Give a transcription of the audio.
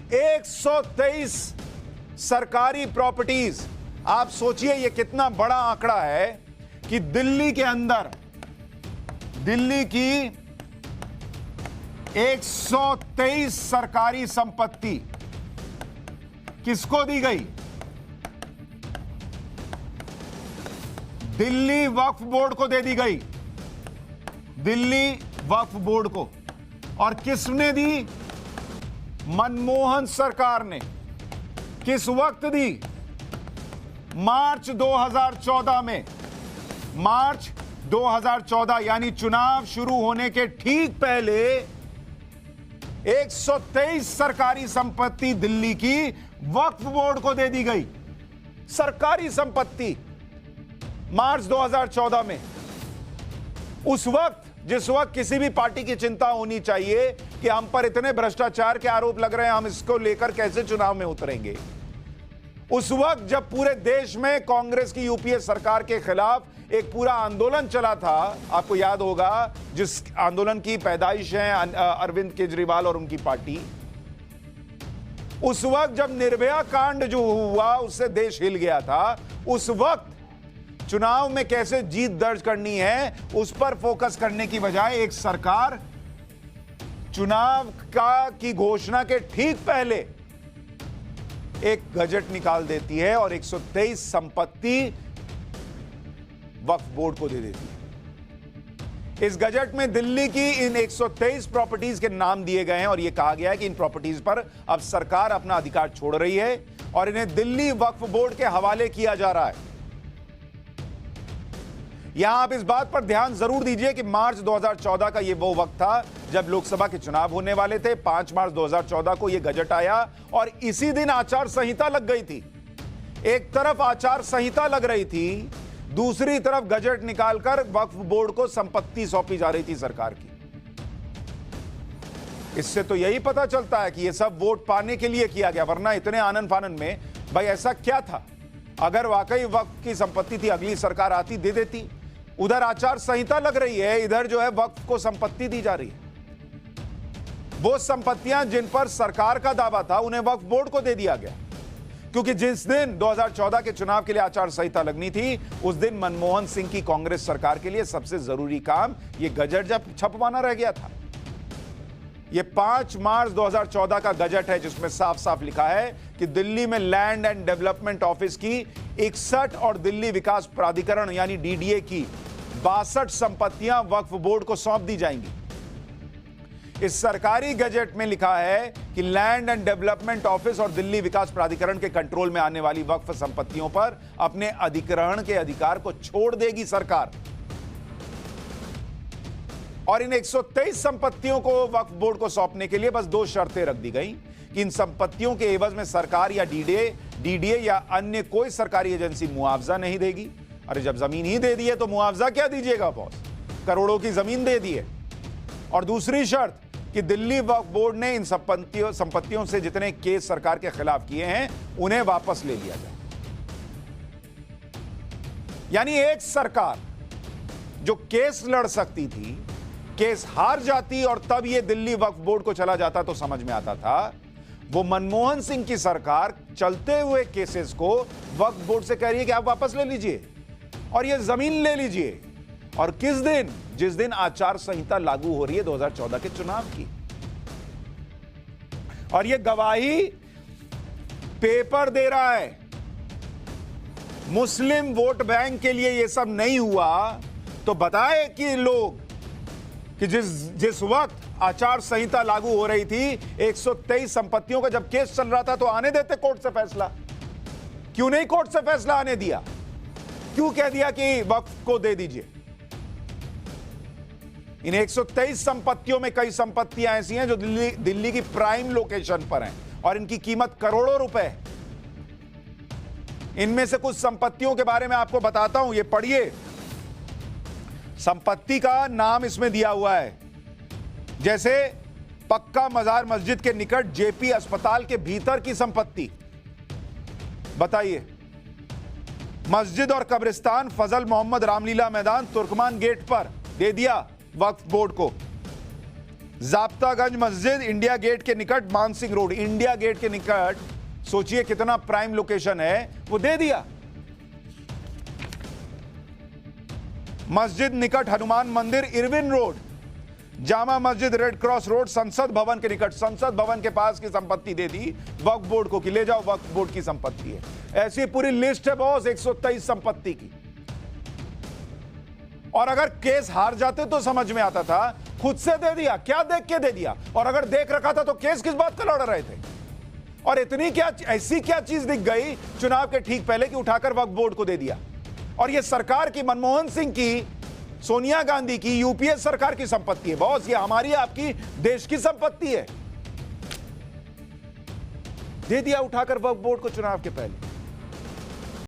123 सरकारी प्रॉपर्टीज। आप सोचिए ये कितना बड़ा आंकड़ा है कि दिल्ली के अंदर दिल्ली की 123 सरकारी संपत्ति किसको दी गई? दिल्ली वक्फ बोर्ड को दे दी गई। दिल्ली वक्फ बोर्ड को। और किसने दी? मनमोहन सरकार ने। किस वक्त दी? मार्च 2014 में। मार्च 2014 यानी चुनाव शुरू होने के ठीक पहले 123 सरकारी संपत्ति दिल्ली की वक्फ बोर्ड को दे दी गई। सरकारी संपत्ति मार्च 2014 में। उस वक्त जिस वक्त किसी भी पार्टी की चिंता होनी चाहिए कि हम पर इतने भ्रष्टाचार के आरोप लग रहे हैं, हम इसको लेकर कैसे चुनाव में उतरेंगे, उस वक्त जब पूरे देश में कांग्रेस की यूपीए सरकार के खिलाफ एक पूरा आंदोलन चला था, आपको याद होगा, जिस आंदोलन की पैदाइश है अरविंद केजरीवाल और उनकी पार्टी, उस वक्त जब निर्भया कांड जो हुआ उससे देश हिल गया था, उस वक्त चुनाव में कैसे जीत दर्ज करनी है उस पर फोकस करने की बजाय एक सरकार चुनाव की घोषणा के ठीक पहले एक गजट निकाल देती है और 123 संपत्ति वक्फ बोर्ड को दे देती है। इस गजट में दिल्ली की इन 123 प्रॉपर्टीज के नाम दिए गए हैं और यह कहा गया है कि इन प्रॉपर्टीज पर अब सरकार अपना अधिकार छोड़ रही है और इन्हें दिल्ली वक्फ बोर्ड के हवाले किया जा रहा है। यहां आप इस बात पर ध्यान जरूर दीजिए कि मार्च 2014 का यह वो वक्त था जब लोकसभा के चुनाव होने वाले थे। 5 मार्च 2014 को यह गजट आया और इसी दिन आचार संहिता लग गई थी। एक तरफ आचार संहिता लग रही थी, दूसरी तरफ गजट निकालकर वक्फ बोर्ड को संपत्ति सौंपी जा रही थी सरकार की। इससे तो यही पता चलता है कि यह सब वोट पाने के लिए किया गया, वरना इतने आनन फानन में भाई ऐसा क्या था? अगर वाकई वक्फ की संपत्ति थी, अगली सरकार आती दे देती। उधर आचार संहिता लग रही है, इधर जो है वक्फ को संपत्ति दी जा रही है। वो संपत्तियां जिन पर सरकार का दावा था उन्हें वक्फ बोर्ड को दे दिया गया, क्योंकि जिस दिन 2014 के चुनाव के लिए आचार संहिता लगनी थी उस दिन मनमोहन सिंह की कांग्रेस सरकार के लिए सबसे जरूरी काम ये गजट जब छपवाना रह गया था। ये 5 मार्च 2014 का गजट है जिसमें साफ साफ लिखा है कि दिल्ली में लैंड एंड डेवलपमेंट ऑफिस की 61 और दिल्ली विकास प्राधिकरण यानी डीडीए की 62 संपत्तियां वक्फ बोर्ड को सौंप दी जाएंगी। इस सरकारी गजट में लिखा है कि लैंड एंड डेवलपमेंट ऑफिस और दिल्ली विकास प्राधिकरण के कंट्रोल में आने वाली वक्फ संपत्तियों पर अपने अधिग्रहण के अधिकार को छोड़ देगी सरकार। और इन 123 संपत्तियों को वक्फ बोर्ड को सौंपने के लिए बस 2 शर्तें रख दी गई कि इन संपत्तियों के एवज में सरकार या डीडीए या अन्य कोई सरकारी एजेंसी मुआवजा नहीं देगी। अरे जब जमीन ही दे दी है तो मुआवजा क्या दीजिएगा बॉस? करोड़ों की जमीन दे दी है। और दूसरी शर्त कि दिल्ली वक्फ बोर्ड ने इन संपत्तियों से जितने केस सरकार के खिलाफ किए हैं उन्हें वापस ले लिया जाए। यानी एक सरकार जो केस लड़ सकती थी, केस हार जाती और तब यह दिल्ली वक्फ बोर्ड को चला जाता तो समझ में आता था, वो मनमोहन सिंह की सरकार चलते हुए केसेस को वक्फ बोर्ड से कह रही है कि आप वापस ले लीजिए और ये जमीन ले लीजिए। और किस दिन? जिस दिन आचार संहिता लागू हो रही है 2014 के चुनाव की। और ये गवाही पेपर दे रहा है। मुस्लिम वोट बैंक के लिए ये सब नहीं हुआ तो बताए कि लोग कि जिस वक्त आचार संहिता लागू हो रही थी 123 संपत्तियों का जब केस चल रहा था तो आने देते कोर्ट से फैसला। क्यों नहीं कोर्ट से फैसला आने दिया? क्यों कह दिया कि वक्फ को दे दीजिए? इन 123 संपत्तियों में कई संपत्तियां ऐसी हैं जो दिल्ली की प्राइम लोकेशन पर हैं और इनकी कीमत करोड़ों रुपए है। इनमें से कुछ संपत्तियों के बारे में आपको बताता हूं, ये पढ़िए। संपत्ति का नाम इसमें दिया हुआ है, जैसे पक्का मजार मस्जिद के निकट जेपी अस्पताल के भीतर की संपत्ति। बताइए, मस्जिद और कब्रिस्तान फजल मोहम्मद रामलीला मैदान तुर्कमान गेट पर दे दिया वक्फ बोर्ड को। जाब्तागंज मस्जिद इंडिया गेट के निकट, मानसिंह रोड इंडिया गेट के निकट, सोचिए कितना प्राइम लोकेशन है, वो दे दिया। मस्जिद निकट हनुमान मंदिर Irwin road, Jama Masjid red cross road, संसद भवन के निकट, संसद भवन के पास की संपत्ति दे दी वक्फ बोर्ड को कि ले जाओ, वक्फ बोर्ड की संपत्ति है। ऐसी पूरी लिस्ट है बॉस 123 संपत्ति की। और अगर केस हार जाते तो समझ में आता था, खुद से दे दिया, क्या देख के दे दिया, और अगर देख रखा था तो केस किस बात का लड़ रहे थे। और इतनी क्या, ऐसी क्या चीज दिख गई चुनाव के ठीक पहले कि उठाकर वक्फ बोर्ड को दे दिया। और यह सरकार की, मनमोहन सिंह की, सोनिया गांधी की, यूपीए सरकार की संपत्ति है बॉस, ये हमारी आपकी देश की संपत्ति है। दे दिया उठाकर वक्फ बोर्ड को चुनाव के पहले।